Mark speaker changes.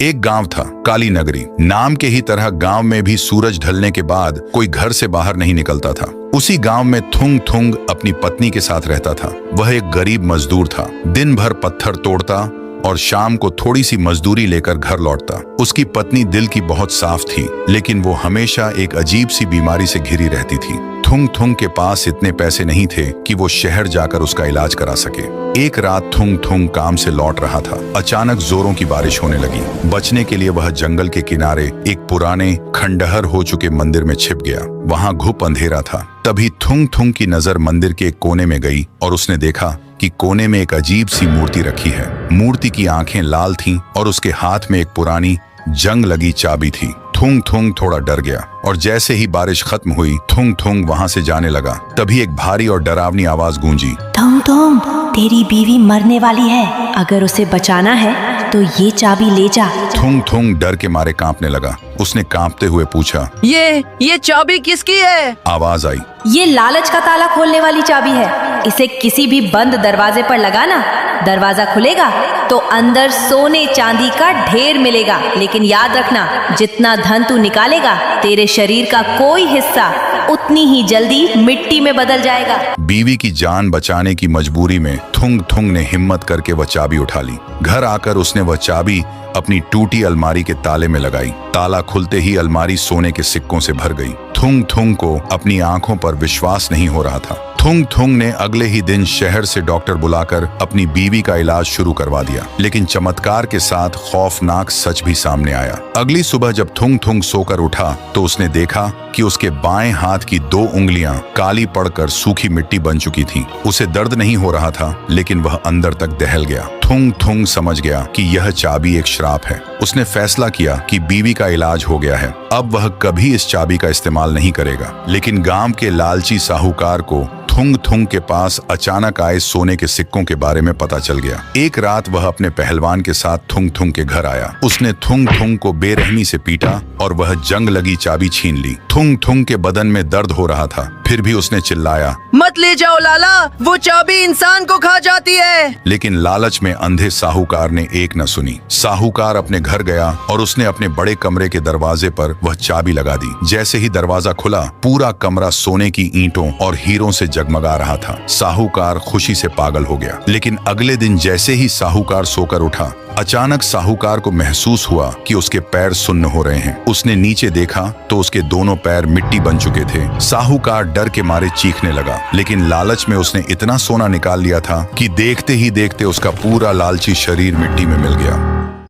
Speaker 1: एक गांव था, काली नगरी। नाम के ही तरह गांव में भी सूरज ढलने के बाद कोई घर से बाहर नहीं निकलता था। उसी गांव में थुंग थुंग अपनी पत्नी के साथ रहता था। वह एक गरीब मजदूर था। दिन भर पत्थर तोड़ता और शाम को थोड़ी सी मजदूरी लेकर घर लौटता। उसकी पत्नी दिल की बहुत साफ थी, लेकिन वो हमेशा एक अजीब सी बीमारी से घिरी रहती थी। थुंग थुंग के पास इतने पैसे नहीं थे कि वो शहर जाकर उसका इलाज करा सके। एक रात थुंग थुंग काम से लौट रहा था। अचानक जोरों की बारिश होने लगी। बचने के लिए वह जंगल के किनारे एक पुराने खंडहर हो चुके मंदिर में छिप गया। वहां घुप अंधेरा था। तभी थुंग थुंग की नजर मंदिर के एक कोने में गई और उसने देखा कि कोने में एक अजीब सी मूर्ति रखी है। मूर्ति की आंखें लाल थीं और उसके हाथ में एक पुरानी जंग लगी चाबी थी। थुंग थुंग थोड़ा डर गया और जैसे ही बारिश खत्म हुई, थुंग थुंग वहां से जाने लगा। तभी एक भारी और डरावनी आवाज गूंजी,
Speaker 2: थुंग थुंग, तेरी बीवी मरने वाली है। अगर उसे बचाना है तो ये चाबी ले जा।
Speaker 1: थुंग थुंग डर के मारे कांपने लगा। उसने कांपते हुए पूछा,
Speaker 3: ये चाबी किसकी है?
Speaker 1: आवाज आई,
Speaker 2: ये लालच का ताला खोलने वाली चाबी है। इसे किसी भी बंद दरवाजे पर लगाना, दरवाजा खुलेगा तो अंदर सोने चांदी का ढेर मिलेगा। लेकिन याद रखना, जितना धन तू निकालेगा, तेरे शरीर का कोई हिस्सा उतनी ही जल्दी मिट्टी में बदल जाएगा।
Speaker 1: बीवी की जान बचाने की मजबूरी में थुंग थुंग ने हिम्मत करके वह चाबी उठा ली। घर आकर उसने वह चाबी अपनी टूटी अलमारी के ताले में लगाई। ताला खुलते ही अलमारी सोने के सिक्कों से भर गई। थुंग थुंग को अपनी आंखों पर विश्वास नहीं हो रहा था। थुंग थुंग ने अगले ही दिन शहर से डॉक्टर बुलाकर अपनी बीवी का इलाज शुरू करवा दिया। लेकिन चमत्कार के साथ खौफनाक सच भी सामने आया। अगली सुबह जब थुंग थुंग सोकर उठा तो उसने देखा कि उसके बाएं हाथ की 2 उंगलियां काली पड़कर सूखी मिट्टी बन चुकी थीं। उसे दर्द नहीं हो रहा था, लेकिन वह अंदर तक दहल गया। थुंग थुंग समझ गया कि यह चाबी एक श्राप है। उसने फैसला किया कि बीवी का इलाज हो गया है, अब वह कभी इस चाबी का इस्तेमाल नहीं करेगा। लेकिन गांव के लालची साहूकार को थुंग थुंग के पास अचानक आए सोने के सिक्कों के बारे में पता चल गया। एक रात वह अपने पहलवान के साथ थुंग थुंग के घर आया। उसने थुंग थुंग को बेरहमी से पीटा और वह जंग लगी चाबी छीन ली। थुंग थुंग के बदन में दर्द हो रहा था, फिर भी उसने चिल्लाया,
Speaker 3: मत ले जाओ लाला, वो चाबी इंसान को खा जाती है।
Speaker 1: लेकिन लालच में अंधे साहूकार ने एक न सुनी। साहूकार अपने घर गया और उसने अपने बड़े कमरे के दरवाजे पर वह चाबी लगा दी। जैसे ही दरवाजा खुला, पूरा कमरा सोने की ईंटों और हीरों से जगमगा रहा था। साहूकार खुशी से पागल हो गया। लेकिन अगले दिन जैसे ही साहूकार सोकर उठा, अचानक साहूकार को महसूस हुआ कि उसके पैर सुन्न हो रहे हैं। उसने नीचे देखा तो उसके दोनों पैर मिट्टी बन चुके थे। साहूकार डर के मारे चीखने लगा, लेकिन लालच में उसने इतना सोना निकाल लिया था कि देखते ही देखते उसका पूरा लालची शरीर मिट्टी में मिल गया।